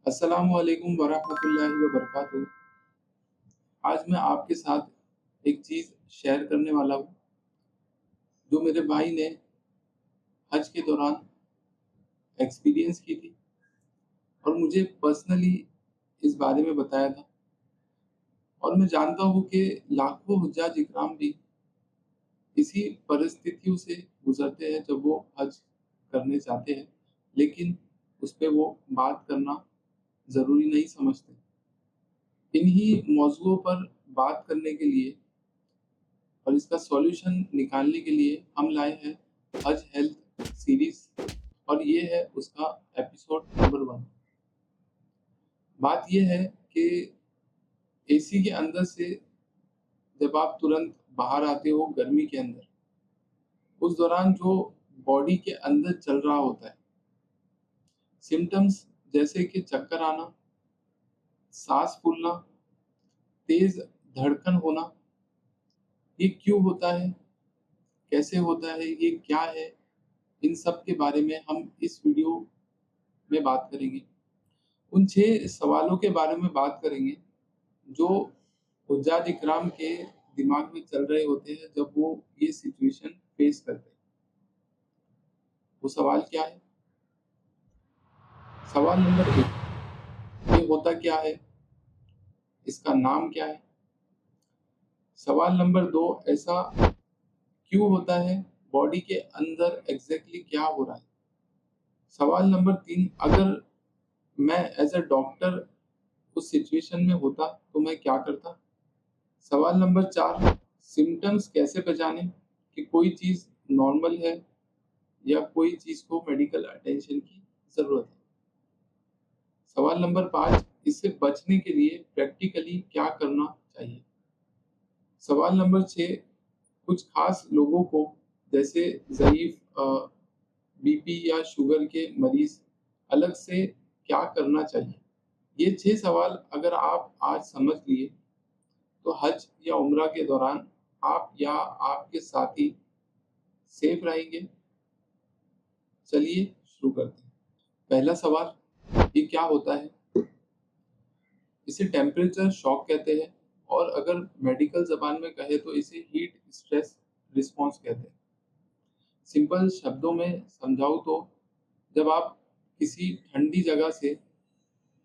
अस्सलामुअलैकुम वरहमतुल्लाहि वबरकातुहू। आज मैं आपके साथ एक चीज़ शेयर करने वाला हूँ, जो मेरे भाई ने हज के दौरान एक्सपीरियंस की थी और मुझे पर्सनली इस बारे में बताया था। और मैं जानता हूँ कि लाखों हुज्जाज इकराम भी इसी परिस्थितियों से गुज़रते हैं जब वो हज करने जाते हैं, लेकिन उस पे वो बात करना ज़रूरी नहीं समझते। इन्हीं मौज़ूओं पर बात करने के लिए और इसका सॉल्यूशन निकालने के लिए हम लाए हैं हज हेल्थ सीरीज, और ये है उसका एपिसोड नंबर 1। बात ये है कि एसी के अंदर से जब आप तुरंत बाहर आते हो गर्मी के अंदर, उस दौरान जो बॉडी के अंदर चल रहा होता है, सिम्टम्स जैसे कि चक्कर आना, सांस फूलना, तेज धड़कन होना, ये क्यों होता है, कैसे होता है, ये क्या है, इन सब के बारे में हम इस वीडियो में बात करेंगे। उन 6 सवालों के बारे में बात करेंगे, जो हुज्जाज इकराम के दिमाग में चल रहे होते हैं जब वो ये सिचुएशन फेस करते हैं। वो सवाल क्या है? सवाल नंबर 1, ये होता क्या है? इसका नाम क्या है? सवाल नंबर 2, ऐसा क्यों होता है? बॉडी के अंदर एग्ज़ैक्टली क्या हो रहा है? सवाल नंबर 3, अगर मैं एज़ अ डॉक्टर उस सिचुएशन में होता तो मैं क्या करता? सवाल नंबर 4, सिम्पटम्स कैसे पहचानें कि कोई चीज़ नॉर्मल है या कोई चीज़ को मेडिकल अटेंशन की ज़रूरत है। सवाल नंबर 5, इससे बचने के लिए प्रैक्टिकली क्या करना चाहिए। सवाल नंबर 6, कुछ खास लोगों को जैसे ज़ईफ़ बीपी या शुगर के मरीज़ अलग से क्या करना चाहिए। ये 6 सवाल अगर आप आज समझ लिए, तो हज या उम्रा के दौरान आप या आपके साथी सेफ रहेंगे। चलिए शुरू करते हैं। पहला सवाल, ये क्या होता है? इसे टेम्परेचर शॉक कहते हैं, और अगर मेडिकल ज़बान में कहें तो इसे हीट स्ट्रेस रिस्पॉन्स कहते हैं। सिंपल शब्दों में समझाऊँ तो जब आप किसी ठंडी जगह से,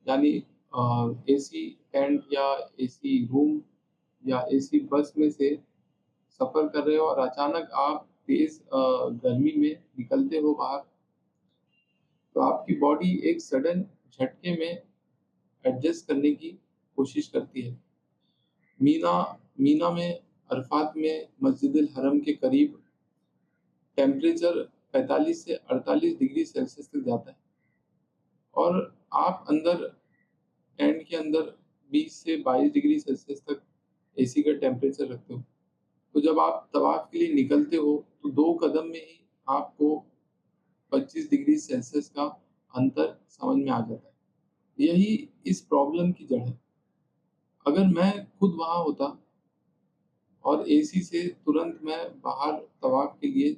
यानी एसी टेंट या एसी रूम या एसी बस में से सफ़र कर रहे हो और अचानक आप तेज़ गर्मी में निकलते हो बाहर, तो आपकी बॉडी एक सडन झटके में एडजस्ट करने की कोशिश करती है। मीना मीना में, अरफात में, मस्जिदुल हरम के करीब टेम्परेचर 45 से 48 डिग्री सेल्सियस तक जाता है, और आप अंदर टेंट के अंदर 20 से 22 डिग्री सेल्सियस तक एसी का टेम्परेचर रखते हो। तो जब आप तवाफ के लिए निकलते हो, तो 2 कदम में ही आपको 25 डिग्री सेल्सियस का अंतर समझ में आ जाता है। यही इस प्रॉब्लम की जड़ है। अगर मैं खुद वहाँ होता और एसी से तुरंत मैं बाहर तवाफ़ के लिए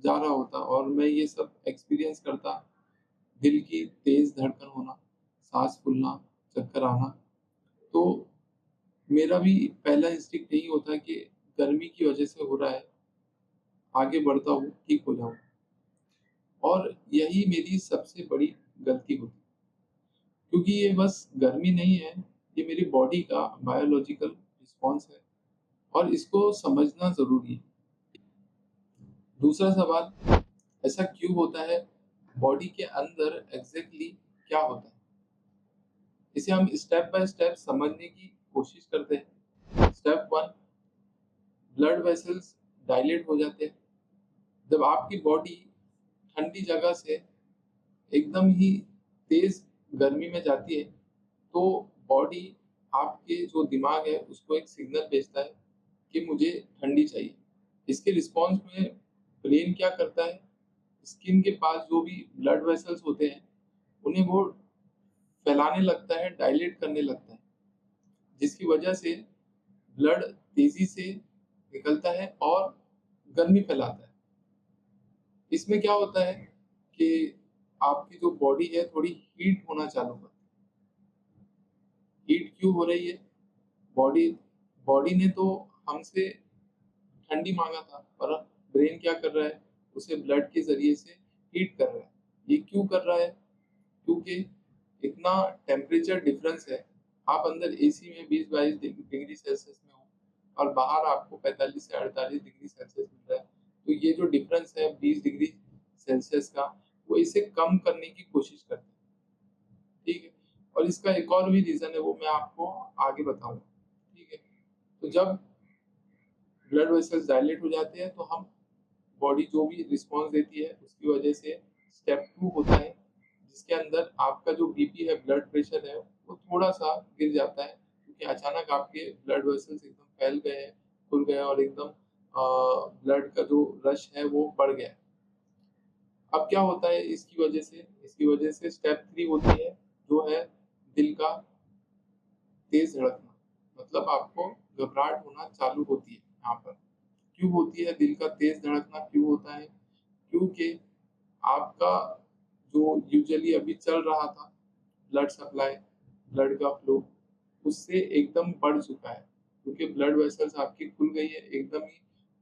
जा रहा होता और मैं ये सब एक्सपीरियंस करता, दिल की तेज़ धड़कन होना, साँस फूलना, चक्कर आना, तो मेरा भी पहला इंस्टिंक्ट यही होता है कि गर्मी की वज़ह से हो रहा है, आगे बढ़ता हूँ, ठीक हो जाऊँ। और यही मेरी सबसे बड़ी गलती होती है, क्योंकि ये बस गर्मी नहीं है, ये मेरी बॉडी का बायोलॉजिकल रिस्पॉन्स है, और इसको समझना ज़रूरी है। दूसरा सवाल, ऐसा क्यों होता है? बॉडी के अंदर एग्ज़ैक्टली क्या होता है? इसे हम स्टेप बाय स्टेप समझने की कोशिश करते हैं। स्टेप 1, ब्लड वेसल्स डायलेट हो जाते हैं। जब आपकी बॉडी ठंडी जगह से एकदम ही तेज़ गर्मी में जाती है, तो बॉडी आपके जो दिमाग है उसको एक सिग्नल भेजता है कि मुझे ठंडी चाहिए। इसके रिस्पॉन्स में ब्रेन क्या करता है, स्किन के पास जो भी ब्लड वेसल्स होते हैं, उन्हें वो फैलाने लगता है, डायलेट करने लगता है, जिसकी वजह से ब्लड तेज़ी से निकलता है और गर्मी फैलाता है। इसमें क्या होता है कि आपकी जो बॉडी है थोड़ी हीट होना चालू करती है। हीट क्यों हो रही है? बॉडी बॉडी ने तो हमसे ठंडी माँगा था, पर ब्रेन क्या कर रहा है? उसे ब्लड के ज़रिए से हीट कर रहा है। ये क्यों कर रहा है? क्योंकि इतना टेम्परेचर डिफरेंस है। आप अंदर एसी में 20-22 डिग्री सेल्सियस में हो और बाहर आपको 45 से 48 डिग्री सेल्सियस मिल रहा है। तो ये जो डिफरेंस है 20 डिग्री सेल्सियस का, वो इसे कम करने की कोशिश करते हैं, ठीक है? और इसका एक और भी रीज़न है, वो मैं आपको आगे बताऊँगा, ठीक है? तो जब ब्लड वेसल्स डायलेट हो जाते हैं, तो हम बॉडी जो भी रिस्पॉन्स देती है, उसकी वजह से स्टेप 2 होता है, जिसके अंदर आपका जो बीपी है, ब्लड प्रेशर है, वो थोड़ा-सा गिर जाता है, क्योंकि अचानक आपके ब्लड वेसल्स एकदम फैल गए हैं, खुल गए हैं और एकदम ब्लड का जो रश है, वो बढ़ गया है। अब क्या होता है इसकी वजह से? इसकी वजह से स्टेप 3 होती है, जो है दिल का तेज़ धड़कना। मतलब आपको घबराहट होना चालू होती है यहाँ पर। क्यों होती है दिल का तेज़ धड़कना क्यों होता है? क्योंकि आपका जो यूजुअली अभी चल रहा था ब्लड सप्लाई, ब्लड का फ्लो, उससे एकदम बढ़ चुका है। क्योंकि ब्लड वेसल्स आपकी खुल गई है, एकदम ही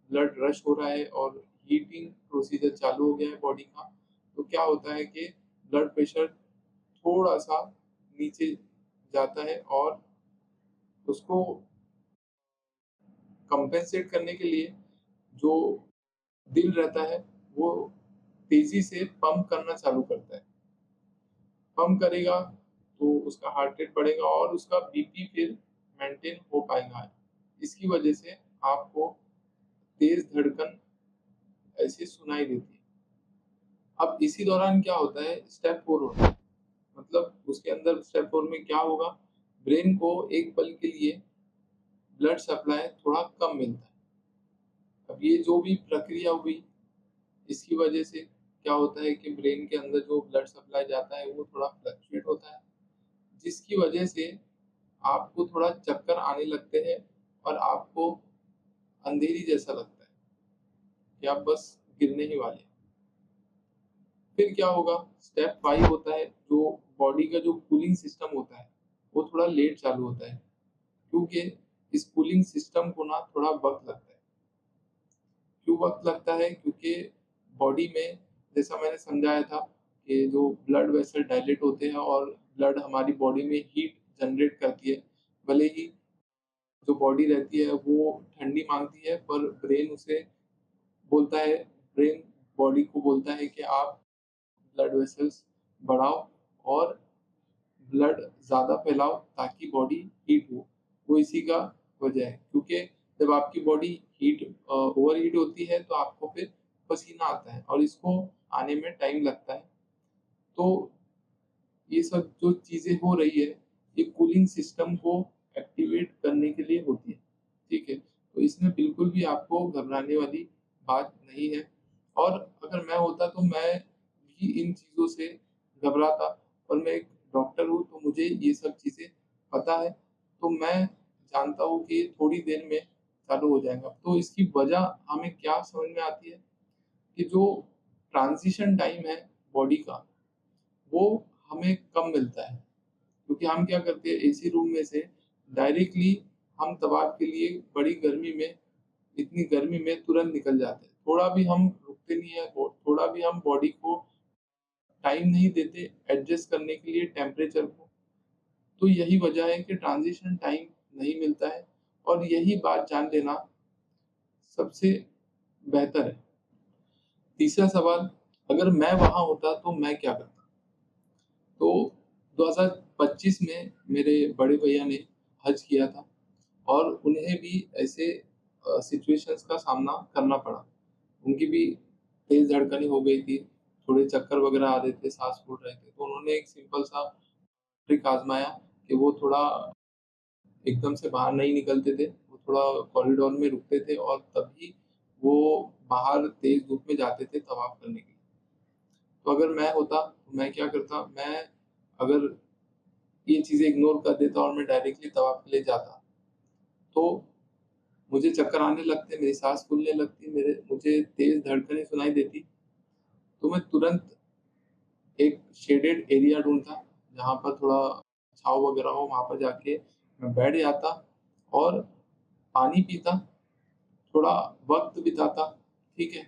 ब्लड रश हो रहा है और हीटिंग प्रोसीजर चालू हो गया है बॉडी का। तो क्या होता है कि ब्लड प्रेशर थोड़ा-सा नीचे जाता है और उसको कंपेंसेट करने के लिए जो दिल रहता है, वो तेज़ी से पंप करना चालू करता है। पंप करेगा, तो उसका हार्ट रेट बढ़ेगा और उसका बीपी फिर मेंटेन हो पाएगा। इसकी वजह से आपको तेज़ धड़कन ऐसे सुनाई देती है। अब इसी दौरान क्या होता है, स्टेप 4 होता है। मतलब उसके अंदर स्टेप 4 में क्या होगा, ब्रेन को एक पल के लिए ब्लड सप्लाई थोड़ा कम मिलता है। अब ये जो भी प्रक्रिया हुई, इसकी वजह से क्या होता है कि ब्रेन के अंदर जो ब्लड सप्लाई जाता है, वो थोड़ा फ्लक्चुएट होता है, जिसकी वजह से आपको थोड़ा चक्कर आने लगते हैं और आपको अंधेरी जैसा लगता है कि आप बस गिरने ही वाले हैं। फिर क्या होगा, स्टेप 5 होता है, जो बॉडी का जो कूलिंग सिस्टम होता है, वो थोड़ा लेट चालू होता है, क्योंकि इस कूलिंग सिस्टम को ना थोड़ा वक़्त लगता है। क्यों वक़्त लगता है? क्योंकि बॉडी में जैसा मैंने समझाया था कि जो ब्लड वेसल डायलेट होते हैं और ब्लड हमारी बॉडी में हीट जनरेट करती है। भले ही जो बॉडी रहती है वो ठंडी माँगती है, पर ब्रेन उसे बोलता है, ब्रेन बॉडी को बोलता है कि आप ब्लड वेसल्स बढ़ाओ और ब्लड ज़्यादा फैलाओ ताकि बॉडी हीट हो। वो इसी का वजह है, क्योंकि जब आपकी बॉडी ओवरहीट होती है, तो आपको फिर पसीना आता है और इसको आने में टाइम लगता है। तो ये सब जो चीज़ें हो रही है, ये कूलिंग सिस्टम को एक्टिवेट करने के लिए होती है, ठीक है? तो इसमें बिल्कुल भी आपको घबराने वाली बात नहीं है और अगर मैं होता तो मैं भी इन चीज़ों से घबराता, और मैं एक डॉक्टर हूँ तो मुझे ये सब चीज़ें पता है, तो मैं जानता हूँ कि ये थोड़ी देर में चालू हो जाएगा। तो इसकी वजह हमें क्या समझ में आती है कि जो ट्रांज़िशन टाइम है बॉडी का, वो हमें कम मिलता है, क्योंकि हम क्या करते हैं, एसी रूम में से डायरेक्टली हम दबाव के लिए बड़ी गर्मी में, इतनी गर्मी में तुरंत निकल जाते हैं। थोड़ा भी हम रुकते नहीं है, थोड़ा भी हम बॉडी को टाइम नहीं देते एडजस्ट करने के लिए टेम्परेचर को। तो यही वजह है कि ट्रांजिशन टाइम नहीं मिलता है और यही बात जान लेना सबसे बेहतर है। तीसरा सवाल, अगर मैं वहाँ होता तो मैं क्या करता? तो 2025 में मेरे बड़े भैया ने हज किया था और उन्हें भी ऐसे सिचुएशंस का सामना करना पड़ा। उनकी भी तेज़ धड़कनें हो गई थी, थोड़े चक्कर वगैरह आ रहे थे, साँस फूल रहे थे। तो उन्होंने एक सिंपल सा ट्रिक आज़माया कि वो थोड़ा एकदम से बाहर नहीं निकलते थे, वो थोड़ा कॉरिडोर में रुकते थे और तभी वो बाहर तेज़ धूप में जाते थे तवाफ़ करने के लिए। तो अगर मैं होता, तो मैं क्या करता, मैं अगर ये चीज़ें इग्नोर कर देता और मैं डायरेक्टली तवाफ़ के लिए जाता, तो मुझे चक्कर आने लगते, मेरी साँस फूलने लगती, मुझे तेज़ धड़कनें सुनाई देती, तो मैं तुरंत एक शेडेड एरिया ढूँढता, जहाँ पर थोड़ा छाँव वगैरह हो वहाँ पर जाके मैं बैठ जाता और पानी पीता, थोड़ा वक़्त बिताता, ठीक है?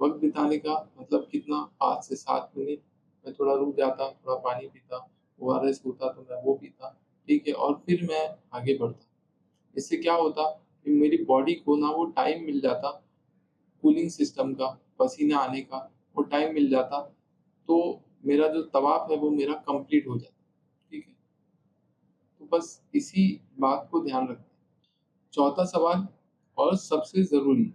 वक़्त बिताने का मतलब कितना 5 से 7 मिनट मैं थोड़ा रुक जाता, थोड़ा पानी पीता, ओआरएस होता तो मैं वो पीता, ठीक है? और फिर मैं आगे बढ़ता। इससे क्या होता कि मेरी बॉडी को ना वो टाइम मिल जाता कूलिंग सिस्टम का, पसीने आने का, वो टाइम मिल जाता, तो मेरा जो तवाफ़ है वो मेरा कंप्लीट हो जाता, ठीक है? तो बस इसी बात को ध्यान रखें। चौथा सवाल और सबसे ज़रूरी,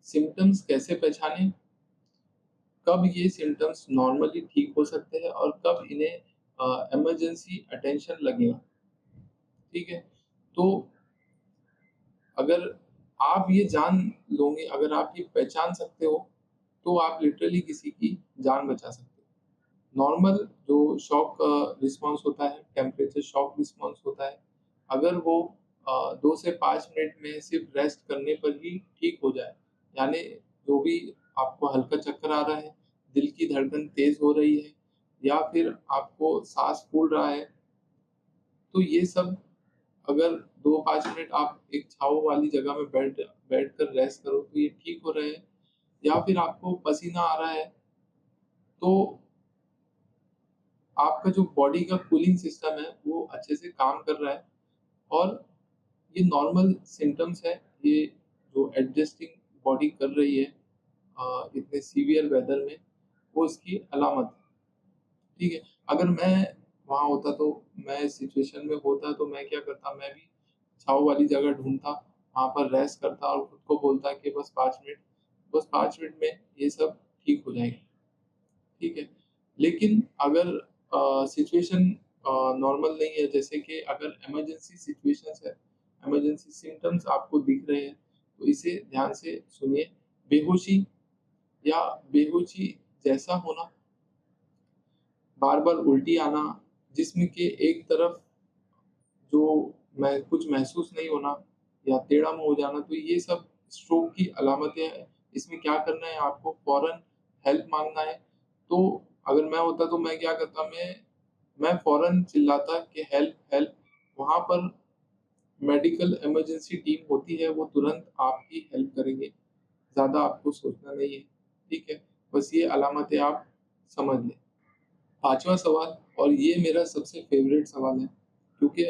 सिम्पटम्स कैसे पहचानें? कब ये सिम्पटम्स नॉर्मली ठीक हो सकते हैं और कब इन्हें इमरजेंसी अटेंशन लगेगा, ठीक है? तो अगर आप ये जान लोगे, अगर आप ये पहचान सकते हो, तो आप लिटरली किसी की जान बचा सकते हो। नॉर्मल जो शॉक रिस्पॉन्स होता है, टेम्परेचर शॉक रिस्पॉन्स होता है, अगर वो 2 से 5 मिनट में सिर्फ रेस्ट करने पर ही ठीक हो जाए, यानी जो भी आपको हल्का चक्कर आ रहा है, दिल की धड़कन तेज़ हो रही है या फिर आपको साँस फूल रहा है, तो ये सब अगर 2-5 मिनट आप एक छाँव वाली जगह में बैठकर रेस्ट करो, तो ये ठीक हो रहे हैं या फिर आपको पसीना आ रहा है, तो आपका जो बॉडी का कूलिंग सिस्टम है, वो अच्छे से काम कर रहा है और ये नॉर्मल सिम्पटम्स है, ये जो एडजस्टिंग बॉडी कर रही है इतने सीवियर वेदर में, वो इसकी अलामत है, ठीक है? अगर मैं वहाँ होता तो मैं इस सिचुएशन में होता तो मैं क्या करता, मैं भी छाँव वाली जगह ढूँढता, वहाँ पर रेस्ट करता और खुद को बोलता कि बस 5 मिनट में ये सब ठीक हो जाएगा। ठीक है। लेकिन अगर सिचुएशन नॉर्मल नहीं है, जैसे कि अगर इमरजेंसी सिचुएशंस है, इमरजेंसी सिम्पटम्स आपको दिख रहे हैं, तो इसे ध्यान से सुनिए। बेहोशी या बेहोशी जैसा होना, बार-बार उल्टी आना, जिस्म के एक तरफ जो मैं कुछ महसूस नहीं होना या टेढ़ा मुँह हो जाना, तो ये सब स्ट्रोक की अलामतें हैं। इसमें क्या करना है आपको, फ़ौरन हेल्प माँगना है। तो अगर मैं होता तो मैं क्या करता, मैं फ़ौरन चिल्लाता कि हेल्प, हेल्प। वहाँ पर मेडिकल इमरजेंसी टीम होती है, वो तुरंत आपकी हेल्प करेंगे। ज़्यादा आपको सोचना नहीं है, ठीक है? बस ये अलामतें आप समझ लें। 5वां सवाल, और ये मेरा सबसे फ़ेवरेट सवाल है, क्योंकि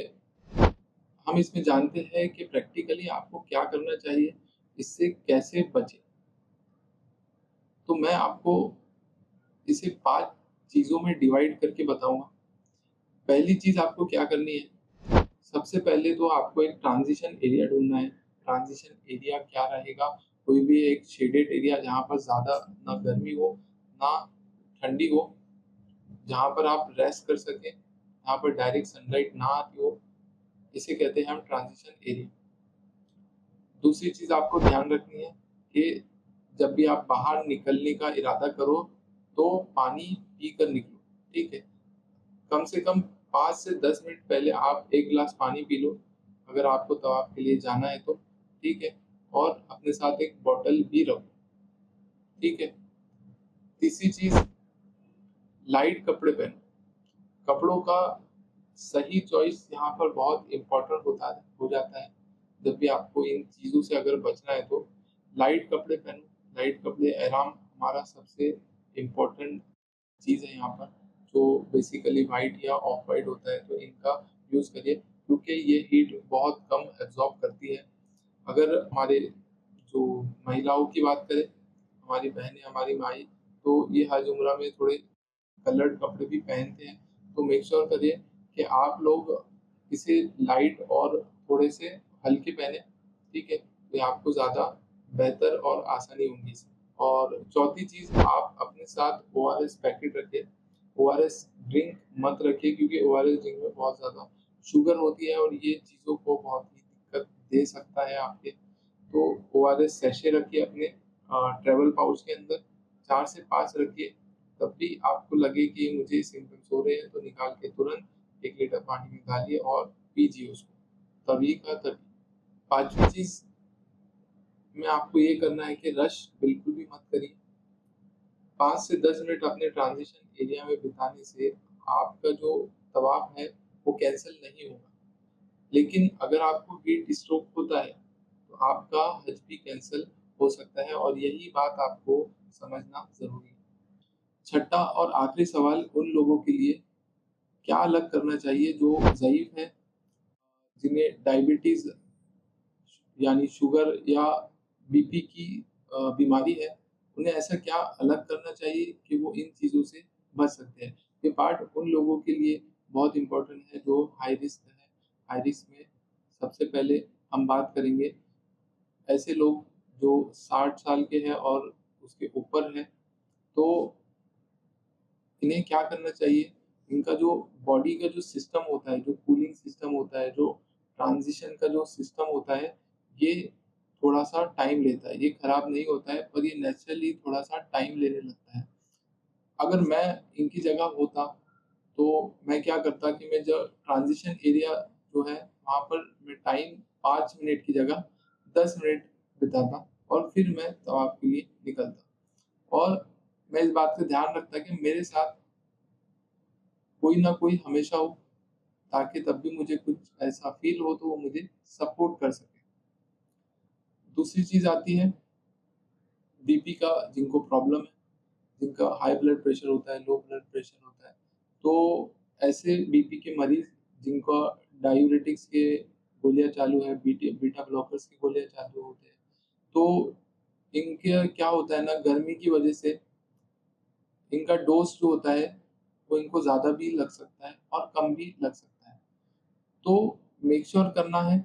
हम इसमें जानते हैं कि प्रैक्टिकली आपको क्या करना चाहिए, इससे कैसे बचें। तो मैं आपको इसे 5 चीज़ों में डिवाइड करके बताऊँगा। पहली चीज़ आपको क्या करनी है, सबसे पहले तो आपको एक ट्रांज़िशन एरिया ढूँढना है। ट्रांज़िशन एरिया क्या रहेगा? कोई भी एक शेडेड एरिया जहाँ पर ज़्यादा ना गर्मी हो, ना ठंडी हो, जहाँ पर आप रेस्ट कर सकें, जहाँ पर डायरेक्ट सनलाइट ना आती हो, इसे कहते हैं हम ट्रांज़िशन एरिया। दूसरी चीज़ आपको ध्यान रखनी है कि जब भी आप बाहर निकलने का इरादा करो, तो पानी पीकर निकलो, ठीक है? कम से कम 5 से 10 मिनट पहले आप 1 ग्लास पानी पी लो, अगर आपको तवाफ़ के लिए जाना है तो, ठीक है? और अपने साथ एक बॉटल भी रखो, ठीक है? तीसरी चीज़, लाइट कपड़े पहनो। कपड़ों का सही चॉइस यहाँ पर बहुत इम्पोर्टेंट हो जाता है। जब भी आपको इन चीज़ों से अगर बचना है तो लाइट कपड़े पहनो। लाइट कपड़े, एहराम हमारा सबसे इम्पोर्टेंट चीज़ है यहाँ पर, जो बेसिकली व्हाइट या ऑफ व्हाइट होता है, तो इनका यूज़ करिए क्योंकि ये हीट बहुत कम एब्ज़ॉर्ब करती है। अगर हमारे जो महिलाओं की बात करें, हमारी बहनें, हमारी माई, तो ये हज उम्रा में थोड़े कलर्ड कपड़े भी पहनते हैं, तो मेक श्योर करिए कि आप लोग इसे लाइट और थोड़े से हल्के पहने, ठीक है? तो ये आपको ज़्यादा बेहतर और आसानी होगी इसमें। और चौथी चीज़, आप अपने साथ ओआरएस पैकेट रखिए। ओआरएस ड्रिंक मत रखिए क्योंकि ओआरएस ड्रिंक में बहुत ज़्यादा शुगर होती है और ये चीज़ों को बहुत ही दिक्कत दे सकता है आपके। तो ओआरएस सैशे रखिए अपने ट्रैवल पाउच के अंदर, 4 से 5 रखिए। तब भी आपको लगे कि मुझे सिम्पटम्स हो रहे हैं, तो निकाल के तुरंत 1 लीटर पानी में डालिए और पीजिए उसको, तभी का तभी। 5वीं चीज़ में आपको ये करना है कि रश बिल्कुल भी मत करिए। 5 से 10 मिनट अपने ट्रांज़िशन एरिया में बिताने से आपका जो तवाफ है वो कैंसिल नहीं होगा। लेकिन अगर आपको हीट स्ट्रोक होता है तो आपका हज भी कैंसिल हो सकता है और यही बात आपको समझना ज़रूरी है। छठा और आखिरी सवाल उन लोगों के लिए, क्या अलग करना चाहिए जो ज़ईफ़ है, जिन्हें डायबिटीज़ यानी शुगर या बीपी की बीमारी है, उन्हें ऐसा क्या अलग करना चाहिए कि वो इन चीज़ों से बच सकते हैं। ये पार्ट उन लोगों के लिए बहुत इम्पोर्टेंट है जो हाई रिस्क है। हाई रिस्क में सबसे पहले हम बात करेंगे ऐसे लोग जो 60 साल के हैं और उसके ऊपर हैं, तो इन्हें क्या करना चाहिए, इनका जो बॉडी का जो सिस्टम होता है, जो कूलिंग सिस्टम होता है, जो ट्रांज़िशन का जो सिस्टम होता है, ये थोड़ा-सा टाइम लेता है। ये खराब नहीं होता है, पर ये नेचुरली थोड़ा-सा टाइम लेने लगता है। अगर मैं इनकी जगह होता, तो मैं क्या करता कि मैं जो ट्रांज़िशन एरिया जो है, वहाँ पर मैं टाइम 5 मिनट की जगह 10 मिनट बिताता और फिर मैं तवाफ़ के लिए निकलता। और मैं इस बात का ध्यान रखता कि मेरे साथ कोई ना कोई हमेशा हो, ताकि तब भी मुझे कुछ ऐसा फ़ील हो तो वो मुझे सपोर्ट कर सके। दूसरी चीज़ आती है बीपी का, जिनको प्रॉब्लम है, जिनका हाई ब्लड प्रेशर होता है, लो ब्लड प्रेशर होता है, तो ऐसे बीपी के मरीज़ जिनका डाययूरेटिक्स के गोलियाँ चालू है, बीटा ब्लॉकर्स की गोलियाँ चालू होते हैं, तो इनके क्या होता है ना, गर्मी की वज़ह से इनका डोज़ जो होता है, वो इनको ज़्यादा भी लग सकता है और कम भी लग सकता है। तो मेक श्योर करना है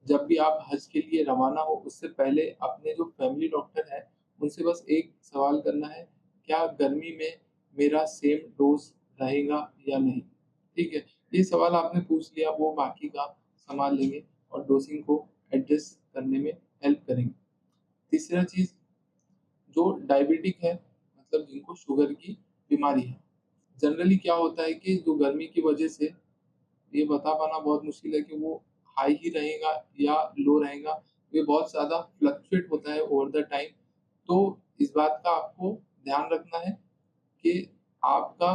जब भी आप हज के लिए रवाना हो उससे पहले अपने जो फैमिली डॉक्टर हैं, उनसे बस एक सवाल करना है, क्या गर्मी में मेरा सेम डोज़ रहेगा या नहीं? ठीक है? ये सवाल आपने पूछ लिया, वो बाकी का सँभाल लेंगे और डोज़िंग को एडजस्ट करने में हेल्प करेंगे। तीसरा चीज़, जो डायबिटिक है, मतलब जिनको शुगर की बीमारी है, जनरली क्या होता है कि जो गर्मी की वजह से ये बता पाना बहुत मुश्किल है कि वो हाई ही रहेगा या लो रहेगा। ये बहुत ज़्यादा फ्लक्चुएट होता है ओवर द टाइम। तो इस बात का आपको ध्यान रखना है कि आपका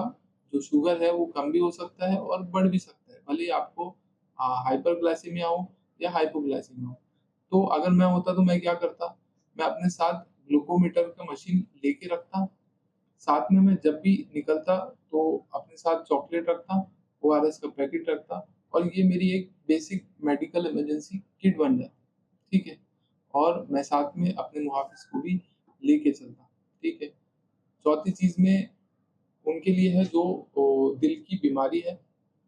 जो शुगर है वो कम भी हो सकता है और बढ़ भी सकता है। भले ही आपको हाइपरग्लाइसेमिया हो या हाइपोग्लाइसेमिया हो। तो अगर मैं होता तो मैं क्या करता, मैं अपने साथ ग्लूकोमीटर का मशीन लेके रखता। साथ में मैं जब भी निकलता तो अपने साथ चॉकलेट रखता, ओआरएस का पैकेट रखता और ये मेरी एक बेसिक मेडिकल इमरजेंसी किट बन जाती, ठीक है? और मैं साथ में अपने मुहाफ़िज़ को भी लेके चलता, ठीक है? चौथी चीज़ में उनके लिए है जो दिल की बीमारी है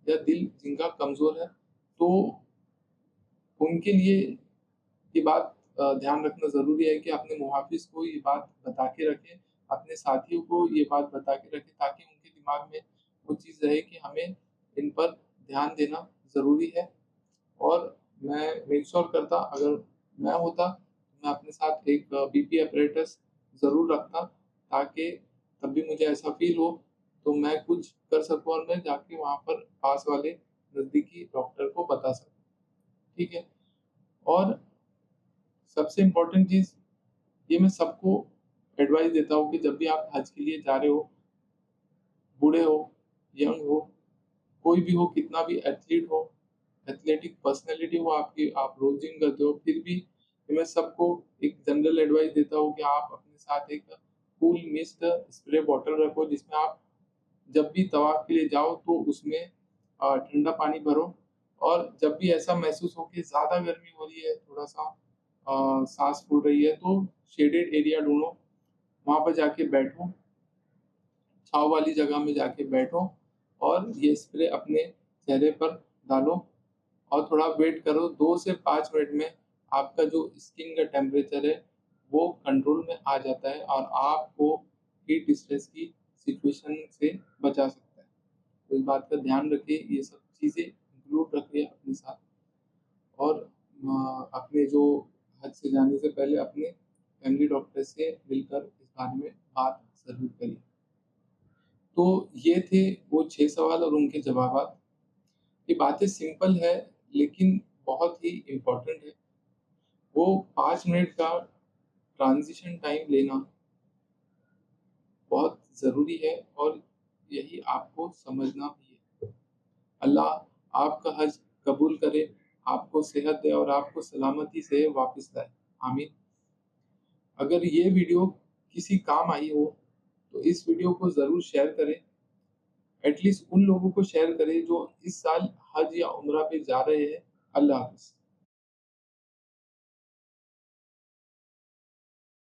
या दिल जिनका कमज़ोर है, तो उनके लिए ये बात ध्यान रखना ज़रूरी है कि अपने मुहाफ़िज़ को ये बात बता के रखें, अपने साथियों को ये बात बता के रखें ताकि उनके दिमाग में वो चीज़ रहे कि हमें इन पर ध्यान देना ज़रूरी है। और मैं मेक श्योर करता, अगर मैं होता, तो मैं अपने साथ एक बीपी apparatus ज़रूर रखता ताकि तब भी मुझे ऐसा फ़ील हो, तो मैं कुछ कर सकूँ और मैं जाके वहाँ पर पास वाले नज़दीकी डॉक्टर को बता सकूँ, ठीक है? और सबसे इम्पोर्टेंट चीज़, ये मैं सबको एडवाइस देता हूँ कि जब भी आप हज के लिए जा रहे हो, बूढ़े हो, यंग हो, कोई भी हो, कितना भी एथलीट हो, एथलेटिक पर्सनैलिटी हो आपकी, आप रोज़ जिम करते हो, फिर भी मैं सबको एक जनरल एडवाइस देता हूँ कि आप अपने साथ एक कूल मिस्ट स्प्रे बॉटल रखो, जिसमें आप जब भी तवाफ़ के लिए जाओ तो उसमें ठंडा पानी भरो और जब भी ऐसा महसूस हो कि ज़्यादा गर्मी हो रही है, थोड़ा-सा साँस फूल रही है, तो शेडेड एरिया ढूँढो, वहाँ पर जाके बैठो, छाँव वाली जगह में जाके बैठो और ये स्प्रे अपने चेहरे पर डालो और थोड़ा वेट करो, 2 से 5 मिनट में आपका जो स्किन का टेम्परेचर है, वो कंट्रोल में आ जाता है और आपको हीट स्ट्रेस की सिचुएशन से बचा सकता है। तो इस बात का ध्यान रखिए, ये सब चीज़ें इंक्लूड रखिए अपने साथ और अपने जो हज से जाने से पहले अपने फैमिली डॉक्टर से मिलकर इस बारे में बात ज़रूर करिए। तो ये थे वो 6 सवाल और उनके जवाबात। ये बातें सिंपल है, लेकिन बहुत ही इम्पोर्टेंट है। वो 5 मिनट का ट्रांज़िशन टाइम लेना बहुत ज़रूरी है और यही आपको समझना भी है। अल्लाह आपका हज कबूल करे, आपको सेहत दे और आपको सलामती से वापस लाए। आमीन। अगर ये वीडियो किसी काम आई हो, तो इस वीडियो को ज़रूर शेयर करें। एटलीस्ट उन लोगों को शेयर करें जो इस साल हज या उम्रा पे जा रहे हैं। अल्लाह हाफ़िज़।